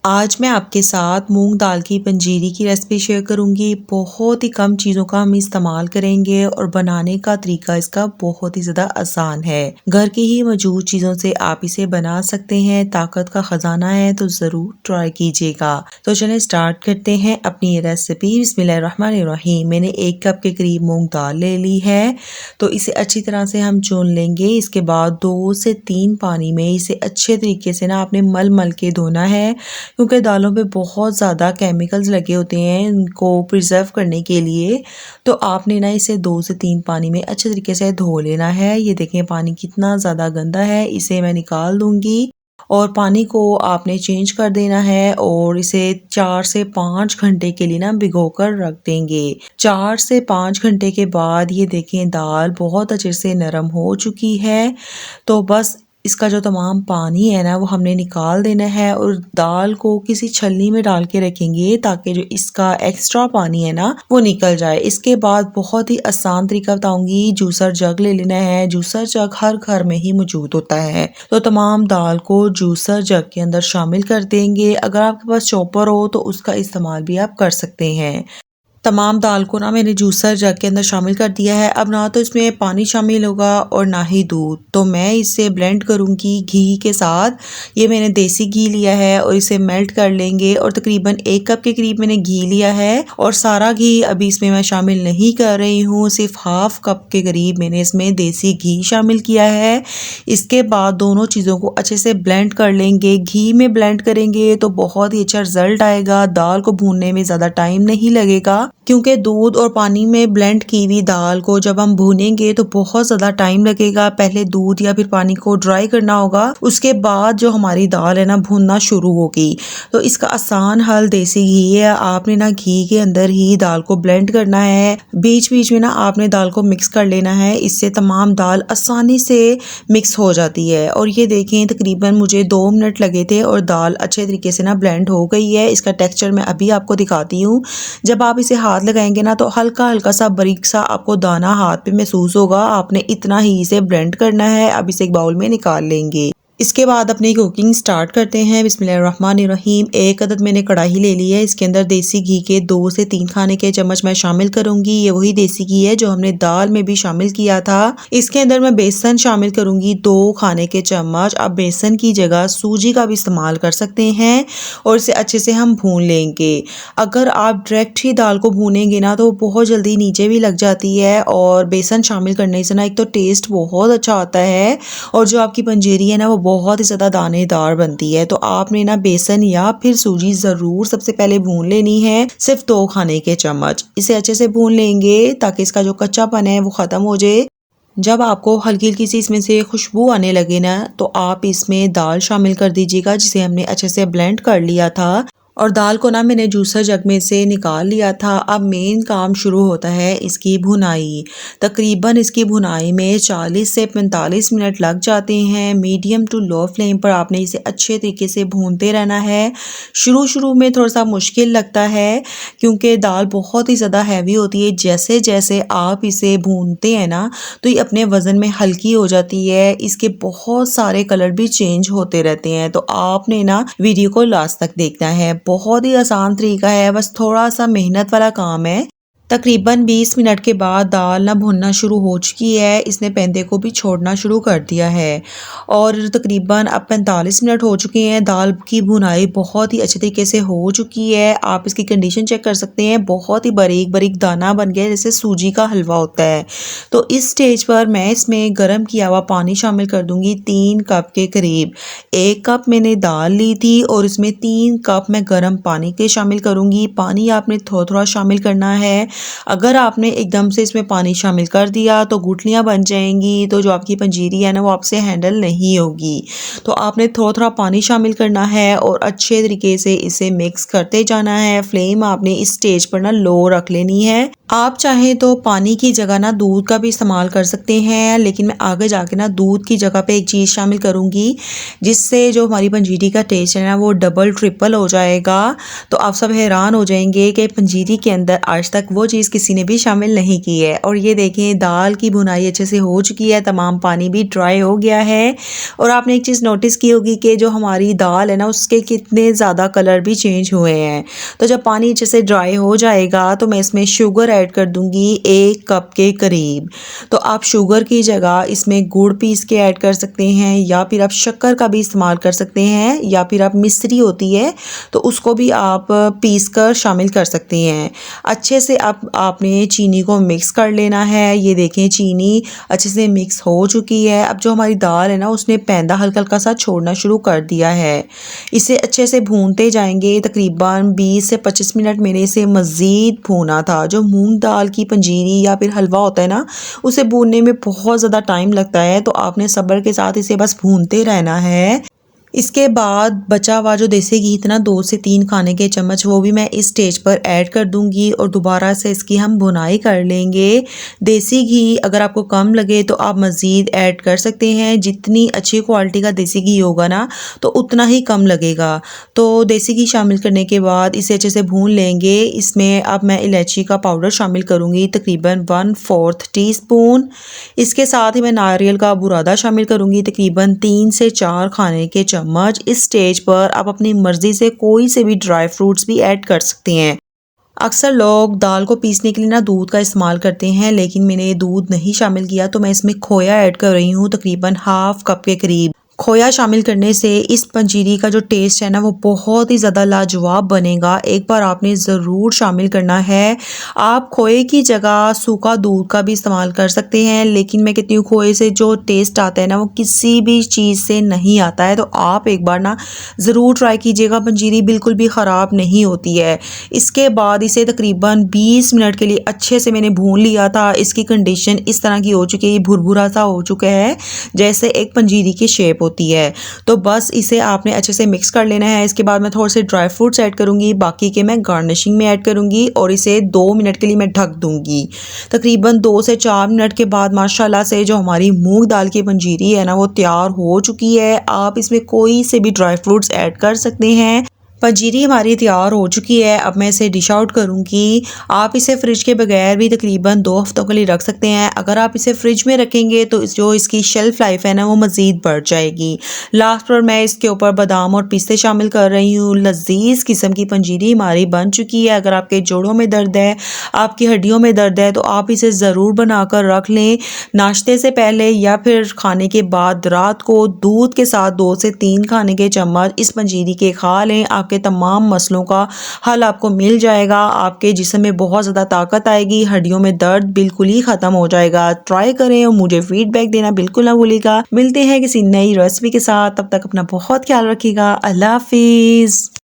आज मैं आपके साथ मूंग दाल की पंजीरी की रेसिपी शेयर करूंगी। बहुत ही कम चीज़ों का हम इस्तेमाल करेंगे और बनाने का तरीका इसका बहुत ही ज़्यादा आसान है। घर की ही मौजूद चीज़ों से आप इसे बना सकते हैं। ताकत का ख़जाना है तो ज़रूर ट्राई कीजिएगा। तो चलें स्टार्ट करते हैं अपनी ये रेसिपी। बिस्मिल्लाहिर्रहमानिर्रहीम। मैंने 1 कप के करीब मूंग दाल ले ली है, तो इसे अच्छी तरह से हम चुन लेंगे। इसके बाद 2 से 3 पानी में इसे अच्छे तरीके से ना आपने मल मल के धोना है, क्योंकि दालों पे बहुत ज़्यादा केमिकल्स लगे होते हैं इनको प्रिजर्व करने के लिए। तो आपने ना इसे 2 से 3 पानी में अच्छे तरीके से धो लेना है। ये देखें पानी कितना ज़्यादा गंदा है, इसे मैं निकाल दूंगी और पानी को आपने चेंज कर देना है और इसे 4 से 5 घंटे के लिए ना भिगो कर रख देंगे। 4 से 5 घंटे के बाद ये देखें दाल बहुत अच्छे से नरम हो चुकी है। तो बस इसका जो तमाम पानी है ना वो हमने निकाल देना है और दाल को किसी छलनी में डाल के रखेंगे ताकि जो इसका एक्स्ट्रा पानी है ना वो निकल जाए। इसके बाद बहुत ही आसान तरीका बताऊंगी। जूसर जग ले लेना है। जूसर जग हर घर में ही मौजूद होता है, तो तमाम दाल को जूसर जग के अंदर शामिल कर देंगे। अगर आपके पास चॉपर हो तो उसका इस्तेमाल भी आप कर सकते हैं। तमाम दाल को ना मैंने जूसर जग के अंदर शामिल कर दिया है। अब ना तो इसमें पानी शामिल होगा और ना ही दूध, तो मैं इसे ब्लेंड करूँगी घी के साथ। ये मैंने देसी घी लिया है और इसे मेल्ट कर लेंगे और तकरीबन 1 कप के करीब मैंने घी लिया है और सारा घी अभी इसमें मैं शामिल नहीं कर रही हूँ। सिर्फ हाफ कप के करीब मैंने इसमें देसी घी शामिल किया है। इसके बाद दोनों चीज़ों को अच्छे से ब्लेंड कर लेंगे। घी में ब्लेंड करेंगे तो बहुत ही अच्छा रिजल्ट आएगा। दाल को भूनने में ज़्यादा टाइम नहीं लगेगा, क्योंकि दूध और पानी में ब्लेंड की हुई दाल को जब हम भूनेंगे तो बहुत ज़्यादा टाइम लगेगा। पहले दूध या फिर पानी को ड्राई करना होगा, उसके बाद जो हमारी दाल है ना भूनना शुरू होगी। तो इसका आसान हल देसी घी है। आपने ना घी के अंदर ही दाल को ब्लेंड करना है। बीच बीच में ना आपने दाल को मिक्स कर लेना है। इससे तमाम दाल आसानी से मिक्स हो जाती है। और ये देखें तकरीबन मुझे 2 मिनट लगे थे और दाल अच्छे तरीके से ना ब्लेंड हो गई है। इसका टेक्सचर मैं अभी आपको दिखाती हूँ। जब आप इसे हाथ लगाएंगे ना तो हल्का हल्का सा बारीक सा आपको दाना हाथ पे महसूस होगा। आपने इतना ही इसे ब्लेंड करना है। अब इसे एक बाउल में निकाल लेंगे। इसके बाद अपनी कुकिंग स्टार्ट करते हैं। बिस्मिल्लाहिर्रहमानिर्रहीम। 1 अदद मैंने कढ़ाई ले ली है। इसके अंदर देसी घी के 2 से 3 खाने के चम्मच मैं शामिल करूंगी। ये वही देसी घी है जो हमने दाल में भी शामिल किया था। इसके अंदर मैं बेसन शामिल करूंगी 2 खाने के चम्मच। आप बेसन की जगह सूजी का भी इस्तेमाल कर सकते हैं और इसे अच्छे से हम भून लेंगे। अगर आप डायरेक्ट ही दाल को भूनेंगे ना तो बहुत जल्दी नीचे भी लग जाती है और बेसन शामिल करने से ना एक तो टेस्ट बहुत अच्छा आता है और जो आपकी पंजीरी है ना वो बहुत ही ज़्यादा दानेदार बनती है। तो आपने ना बेसन या फिर सूजी ज़रूर सबसे पहले भून लेनी है, सिर्फ 2 खाने के चम्मच। इसे अच्छे से भून लेंगे ताकि इसका जो कच्चापन है वो ख़त्म हो जाए। जब आपको हल्की हल्की सी इसमें से खुशबू आने लगे ना तो आप इसमें दाल शामिल कर दीजिएगा जिसे हमने अच्छे से ब्लेंड कर लिया था। और दाल को ना मैंने जूसर जग में से निकाल लिया था। अब मेन काम शुरू होता है इसकी भुनाई। तकरीबन इसकी भुनाई में 40 से 45 मिनट लग जाते हैं। मीडियम टू लो फ्लेम पर आपने इसे अच्छे तरीके से भूनते रहना है। शुरू में थोड़ा सा मुश्किल लगता है क्योंकि दाल बहुत ही ज़्यादा हैवी होती है। जैसे जैसे आप इसे भूनते हैं ना तो ये अपने वज़न में हल्की हो जाती है। इसके बहुत सारे कलर भी चेंज होते रहते हैं। तो आपने ना वीडियो को लास्ट तक देखना है। बहुत ही आसान तरीका है, बस थोड़ा सा मेहनत वाला काम है। तकरीबन 20 मिनट के बाद दाल ना भुनना शुरू हो चुकी है। इसने पेंदे को भी छोड़ना शुरू कर दिया है और तकरीबन अब 45 मिनट हो चुके हैं। दाल की भुनाई बहुत ही अच्छे तरीके से हो चुकी है। आप इसकी कंडीशन चेक कर सकते हैं। बहुत ही बारीक बारीक दाना बन गया जैसे सूजी का हलवा होता है। तो इस स्टेज पर मैं इसमें गर्म किया हुआ पानी शामिल कर दूंगी 3 कप के करीब। 1 कप मैंने दाल ली थी और इसमें 3 कप मैं गर्म पानी के शामिल करूंगी। पानी आपने थोड़ा थोड़ा शामिल करना है। अगर आपने एकदम से इसमें पानी शामिल कर दिया तो गुठलियाँ बन जाएंगी, तो जो आपकी पंजीरी है ना वो आपसे हैंडल नहीं होगी। तो आपने थोड़ा थोड़ा पानी शामिल करना है और अच्छे तरीके से इसे मिक्स करते जाना है। फ्लेम आपने इस स्टेज पर ना लो रख लेनी है। आप चाहें तो पानी की जगह ना दूध का भी इस्तेमाल कर सकते हैं, लेकिन मैं आगे जाके ना दूध की जगह पे एक चीज़ शामिल करूँगी जिससे जो हमारी पंजीरी का टेस्ट है ना वो डबल ट्रिपल हो जाएगा। तो आप सब हैरान हो जाएंगे कि पंजीरी के अंदर आज तक वो चीज़ किसी ने भी शामिल नहीं की है। और ये देखें दाल की भुनाई अच्छे से हो चुकी है, तमाम पानी भी ड्राई हो गया है। और आपने एक चीज़ नोटिस की होगी कि जो हमारी दाल है ना उसके कितने ज़्यादा कलर भी चेंज हुए हैं। तो जब पानी अच्छे से ड्राई हो जाएगा तो मैं इसमें शुगर ऐड कर दूंगी 1 कप के करीब। तो आप शुगर की जगह इसमें गुड़ पीस के ऐड कर सकते हैं या फिर आप शक्कर का भी इस्तेमाल कर सकते हैं या फिर आप मिश्री होती है तो उसको भी आप पीस कर शामिल कर सकते हैं। अच्छे से आपने चीनी को मिक्स कर लेना है। ये देखें चीनी अच्छे से मिक्स हो चुकी है। अब जो हमारी दाल है ना उसने पैंदा हल्का हल्का सा छोड़ना शुरू कर दिया है। इसे अच्छे से भूनते जाएंगे, तकरीबन 20 से 25 मिनट मैंने इसे मज़ीद भूना था। जो मूंग दाल की पंजीरी या फिर हलवा होता है ना उसे भूनने में बहुत ज़्यादा टाइम लगता है, तो आपने सब्र के साथ इसे बस भूनते रहना है। इसके बाद बचा हुआ जो देसी घी था ना 2 से 3 खाने के चम्मच वो भी मैं इस स्टेज पर ऐड कर दूंगी और दोबारा से इसकी हम भुनाई कर लेंगे। देसी घी अगर आपको कम लगे तो आप मज़ीद ऐड कर सकते हैं। जितनी अच्छी क्वालिटी का देसी घी होगा ना तो उतना ही कम लगेगा। तो देसी घी शामिल करने के बाद इसे अच्छे से भून लेंगे। इसमें अब मैं इलायची का पाउडर शामिल करूँगी तकरीबन 1/4 टीस्पून। इसके साथ ही मैं नारियल का बुरादा शामिल करूँगी तकरीबन 3 से 4 खाने के चम्मच। इस स्टेज पर आप अपनी मर्जी से कोई से भी ड्राई फ्रूट्स भी ऐड कर सकते हैं। अक्सर लोग दाल को पीसने के लिए ना दूध का इस्तेमाल करते हैं, लेकिन मैंने दूध नहीं शामिल किया तो मैं इसमें खोया ऐड कर रही हूँ तकरीबन ½ कप के करीब। खोया शामिल करने से इस पंजीरी का जो टेस्ट है ना वो बहुत ही ज़्यादा लाजवाब बनेगा। एक बार आपने ज़रूर शामिल करना है। आप खोए की जगह सूखा दूध का भी इस्तेमाल कर सकते हैं, लेकिन मैं कहती हूँ खोए से जो टेस्ट आता है ना वो किसी भी चीज़ से नहीं आता है। तो आप एक बार ना ज़रूर ट्राई कीजिएगा, पंजीरी बिल्कुल भी ख़राब नहीं होती है। इसके बाद इसे तकरीबन 20 मिनट के लिए अच्छे से मैंने भून लिया था। इसकी कंडीशन इस तरह की हो चुकी है, भुरभुरा सा हो चुका है जैसे एक पंजीरी की शेप होती है। तो बस इसे आपने अच्छे से मिक्स कर लेना है। इसके बाद मैं थोड़े से ड्राई फ्रूट्स ऐड करूंगी, बाकी के मैं गार्निशिंग में ऐड करूंगी और इसे 2 मिनट के लिए मैं ढक दूंगी। तकरीबन 2 से 4 मिनट के बाद माशाल्लाह से जो हमारी मूंग दाल की पंजीरी है ना वो तैयार हो चुकी है। आप इसमें कोई से भी ड्राई फ्रूट्स ऐड कर सकते हैं। पंजीरी हमारी तैयार हो चुकी है। अब मैं इसे डिश आउट करूंगी। आप इसे फ्रिज के बगैर भी तकरीबन 2 हफ्तों के लिए रख सकते हैं। अगर आप इसे फ्रिज में रखेंगे तो जो इसकी शेल्फ लाइफ है ना वो मज़ीद बढ़ जाएगी। लास्ट पर मैं इसके ऊपर बादाम और पिस्ते शामिल कर रही हूँ। लजीज किस्म की पंजीरी हमारी बन चुकी है। अगर आपके जोड़ों में दर्द है, आपकी हड्डियों में दर्द है तो आप इसे ज़रूर बनाकर रख लें। नाश्ते से पहले या फिर खाने के बाद रात को दूध के साथ 2 से 3 खाने के चम्मच इस पंजीरी के खा लें। आपके तमाम मसलों का हल आपको मिल जाएगा। आपके जिस्म में बहुत ज़्यादा ताकत आएगी, हड्डियों में दर्द बिल्कुल ही ख़त्म हो जाएगा। ट्राई करें और मुझे फीडबैक देना बिल्कुल ना भूलिएगा। मिलते हैं किसी नई रेसिपी के साथ, तब तक अपना बहुत ख्याल रखिएगा। अल्लाह हाफिज़।